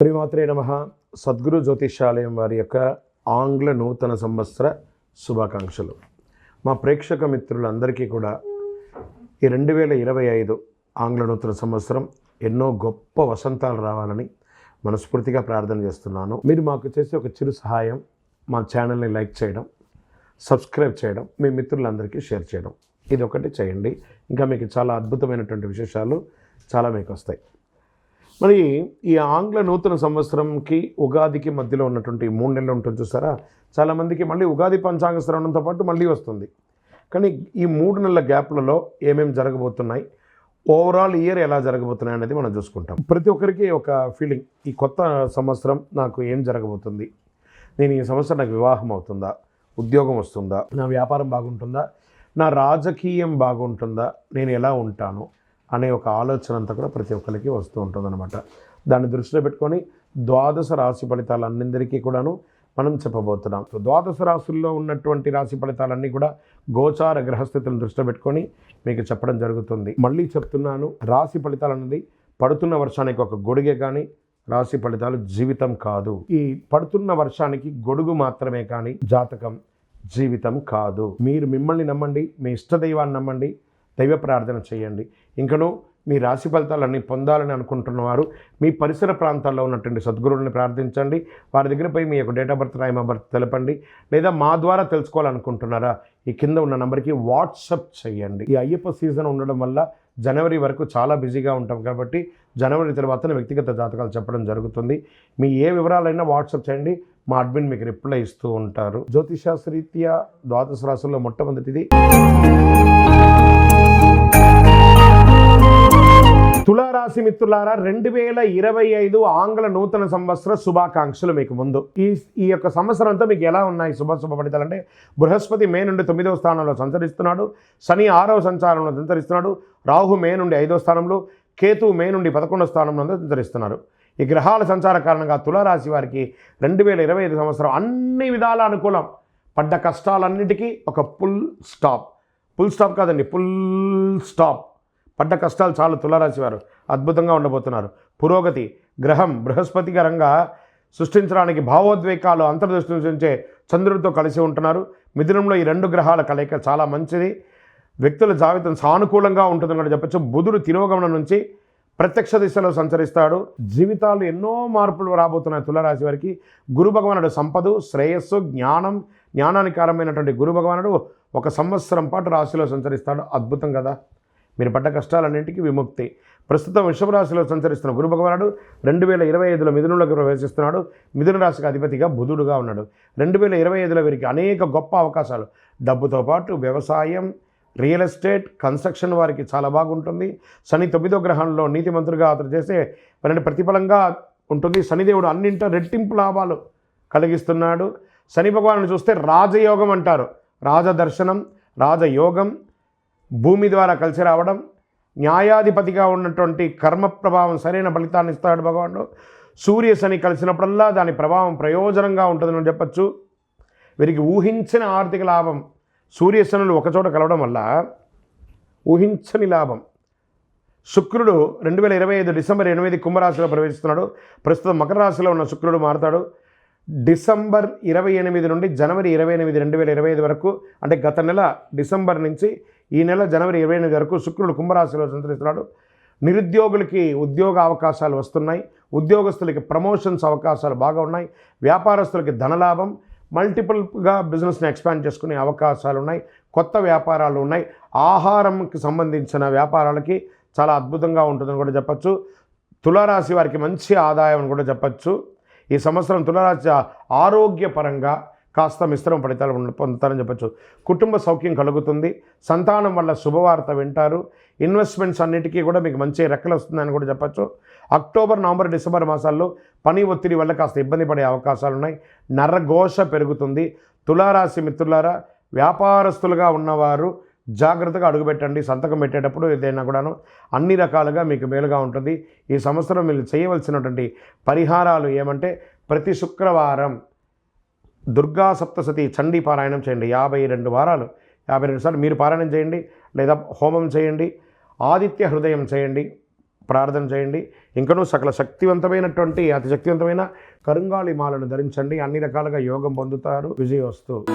శ్రీమాత్రే నమః. సద్గురు జ్యోతిష్యాలయం వారి యొక్క ఆంగ్ల నూతన సంవత్సర శుభాకాంక్షలు. మా ప్రేక్షక మిత్రులందరికీ కూడా ఈ 2025 ఆంగ్ల నూతన సంవత్సరం ఎన్నో గొప్ప వసంతాలు రావాలని మనస్ఫూర్తిగా ప్రార్థన చేస్తున్నాను. మీరు మాకు చేసే ఒక చిరు సహాయం, మా ఛానల్ని లైక్ చేయడం, సబ్స్క్రైబ్ చేయడం, మీ మిత్రులందరికీ షేర్ చేయడం, ఇది ఒకటి చేయండి. ఇంకా మీకు చాలా అద్భుతమైనటువంటి విశేషాలు చాలా మీకు వస్తాయి. మరి ఈ ఆంగ్ల నూతన సంవత్సరంకి ఉగాదికి మధ్యలో ఉన్నటువంటి 3 నెలలు ఉంటుంది చూసారా, చాలామందికి మళ్ళీ ఉగాది పంచాంగ శ్రవణంతో పాటు మళ్ళీ వస్తుంది. కానీ ఈ 3 నెలల గ్యాప్లలో ఏమేమి జరగబోతున్నాయి, ఓవరాల్ ఇయర్ ఎలా జరగబోతున్నాయి అనేది మనం చూసుకుంటాం. ప్రతి ఒక్కరికి ఒక ఫీలింగ్, ఈ కొత్త సంవత్సరం నాకు ఏం జరగబోతుంది, నేను ఈ సంవత్సరం నాకు వివాహం అవుతుందా, ఉద్యోగం వస్తుందా, నా వ్యాపారం బాగుంటుందా, నా రాజకీయం బాగుంటుందా, నేను ఎలా ఉంటాను అనే ఒక ఆలోచన అంతా కూడా ప్రతి ఒక్కరికి వస్తూ ఉంటుందన్నమాట. దాన్ని దృష్టిలో పెట్టుకొని ద్వాదశ రాశి ఫలితాలన్నిందరికీ కూడాను మనం చెప్పబోతున్నాం. ద్వాదశ రాశుల్లో ఉన్నటువంటి రాశి ఫలితాలన్నీ కూడా గోచార గ్రహస్థితులను దృష్టిలో పెట్టుకొని మీకు చెప్పడం జరుగుతుంది. మళ్ళీ చెప్తున్నాను, రాశి ఫలితాలు అనేది పడుతున్న వర్షానికి ఒక గొడుగే కానీ రాశి ఫలితాలు జీవితం కాదు. ఈ పడుతున్న వర్షానికి గొడుగు మాత్రమే కానీ జాతకం జీవితం కాదు. మీరు మిమ్మల్ని నమ్మండి, మీ ఇష్టదైవాన్ని నమ్మండి, దైవ ప్రార్థన చేయండి. ఇంకనూ మీ రాశి ఫలితాలన్నీ పొందాలని అనుకుంటున్నవారు మీ పరిసర ప్రాంతాల్లో ఉన్నటువంటి సద్గురువుని ప్రార్థించండి. వారి దగ్గర పోయి మీ యొక్క date of birth, time of birth తెలపండి. లేదా మా ద్వారా తెలుసుకోవాలనుకుంటున్నారా, ఈ కింద ఉన్న నెంబర్కి వాట్సప్ చేయండి. ఈ అయ్యప్ప సీజన్ ఉండడం వల్ల జనవరి వరకు చాలా బిజీగా ఉంటాం కాబట్టి జనవరి తర్వాత వ్యక్తిగత జాతకాలు చెప్పడం జరుగుతుంది. మీ ఏ వివరాలైనా వాట్సాప్ చేయండి, మా అడ్మిన్ మీకు రిప్లై ఇస్తూ ఉంటారు. జ్యోతిషాస్త్రరీత్యా ద్వాదశ రాశుల్లో మొట్టమొదటిది తులారాశి మిత్రులారా, 2025 ఆంగ్ల నూతన సంవత్సర శుభాకాంక్షలు మీకు ముందు. ఈ యొక్క సంవత్సరంతో మీకు ఎలా ఉన్నాయి శుభ ఫలితాలు అంటే, బృహస్పతి మే నుండి 9వ స్థానంలో సంచరిస్తున్నాడు, శని 6వ సంచారంలో సంచరిస్తున్నాడు, రాహు మే నుండి 5వ స్థానంలో, కేతు మే నుండి 11వ స్థానంలో సంచరిస్తున్నారు. ఈ గ్రహాల సంచార కారణంగా తులారాశి వారికి 2025 సంవత్సరం అన్ని విధాల అనుకూలం. పడ్డ కష్టాలన్నిటికీ ఒక ఫుల్ స్టాప్ కాదండి, ఫుల్ స్టాప్. పడ్డ కష్టాలు చాలు. తులారాశి వారు అద్భుతంగా ఉండబోతున్నారు. పురోగతి గ్రహం బృహస్పతి గరంగా సృష్టించడానికి భావోద్వేగాలు అంతర్దృష్టి సృష్టించే చంద్రుడితో కలిసి ఉంటున్నారు. మిథునంలో ఈ 2 గ్రహాల కలయిక చాలా మంచిది. వ్యక్తుల జాబితం సానుకూలంగా ఉంటుందని కూడా చెప్పచ్చు. బుధుడు తిరోగమనం నుంచి ప్రత్యక్ష దిశలో సంచరిస్తాడు. జీవితాలు ఎన్నో మార్పులు రాబోతున్నాయి తులారాశి వారికి. గురు భగవానుడు సంపద, శ్రేయస్సు, జ్ఞానానికి కారమైనటువంటి గురు భగవానుడు 1 సంవత్సరం పాటు రాశిలో సంచరిస్తాడు. అద్భుతం కదా. మీరు పడ్డ కష్టాలన్నింటికీ విముక్తి. ప్రస్తుతం వృషభ రాశిలో సంచరిస్తున్న గురు భగవానుడు 2025లో మిథునంలోకి ప్రవేశిస్తున్నాడు. మిథున రాశికి అధిపతిగా బుధుడుగా ఉన్నాడు. 2025లో వీరికి అనేక గొప్ప అవకాశాలు, డబ్బుతో పాటు వ్యవసాయం, రియల్ ఎస్టేట్, కన్స్ట్రక్షన్ వారికి చాలా బాగుంటుంది. శని 9వ గ్రహంలో నీతిమంతుడిగా అతను చేసే పని ప్రతిఫలంగా ఉంటుంది. శనిదేవుడు అన్నింట రెట్టింపు లాభాలు కలిగిస్తున్నాడు. శని భగవానుని చూస్తే రాజయోగం అంటారు. రాజదర్శనం, రాజయోగం, భూమి ద్వారా కలిసి రావడం, న్యాయాధిపతిగా ఉన్నటువంటి కర్మ ప్రభావం సరైన ఫలితాన్ని ఇస్తాడు భగవానుడు. సూర్య శని కలిసినప్పుడల్లా దాని ప్రభావం ప్రయోజనంగా ఉంటుందని చెప్పచ్చు. వీరికి ఊహించిన ఆర్థిక లాభం, సూర్య శనులు ఒకచోట కలవడం వల్ల ఊహించని లాభం. శుక్రుడు 2025 డిసెంబర్ 8 కుంభరాశిలో ప్రవేశిస్తున్నాడు. ప్రస్తుతం మకర రాశిలో ఉన్న శుక్రుడు మారుతాడు. డిసెంబర్ 28 నుండి జనవరి 28, 2025 వరకు, అంటే గత నెల డిసెంబర్ నుంచి ఈ నెల జనవరి 28 వరకు శుక్రుడు కుంభరాశిలో సంచరిస్తున్నాడు. నిరుద్యోగులకి ఉద్యోగ అవకాశాలు వస్తున్నాయి. ఉద్యోగస్తులకి ప్రమోషన్స్ అవకాశాలు బాగా ఉన్నాయి. వ్యాపారస్తులకి ధనలాభం, మల్టిపుల్గా బిజినెస్ని ఎక్స్పాండ్ చేసుకునే అవకాశాలు ఉన్నాయి. కొత్త వ్యాపారాలు ఉన్నాయి. ఆహారంకి సంబంధించిన వ్యాపారాలకి చాలా అద్భుతంగా ఉంటుందని కూడా చెప్పచ్చు. తులారాశి వారికి మంచి ఆదాయం అని కూడా చెప్పచ్చు. ఈ సంవత్సరం తులారాశి ఆరోగ్యపరంగా కాస్త మిశ్రమ ఫలితాలు పొందుతారని చెప్పచ్చు. కుటుంబ సౌఖ్యం కలుగుతుంది. సంతానం వల్ల శుభవార్త వింటారు. ఇన్వెస్ట్మెంట్స్ అన్నిటికీ కూడా మీకు మంచి రెక్కలు వస్తుందని కూడా చెప్పచ్చు. అక్టోబర్, నవంబర్, డిసెంబర్ మాసాల్లో పని ఒత్తిడి వల్ల కాస్త ఇబ్బంది పడే అవకాశాలు ఉన్నాయి. నరఘోష పెరుగుతుంది. తులారాశి మిత్రులారా, వ్యాపారస్తులుగా ఉన్నవారు జాగ్రత్తగా అడుగుపెట్టండి. సంతకం పెట్టేటప్పుడు ఏదైనా కూడాను అన్ని రకాలుగా మీకు మేలుగా ఉంటుంది. ఈ సంవత్సరం మీరు చేయవలసినటువంటి పరిహారాలు ఏమంటే, ప్రతి శుక్రవారం దుర్గా సప్తశతి చండీ పారాయణం చేయండి. 52 వారాలు 52 సార్లు మీరు పారాయణం చేయండి, లేదా హోమం చేయండి. ఆదిత్య హృదయం చేయండి. ప్రార్థన చేయండి. ఇంకనూ సకల శక్తివంతమైనటువంటి అతి శక్తివంతమైన కరుంగాళి మాలను ధరించండి. అన్ని రకాలుగా యోగం పొందుతారు. విజయోస్తు.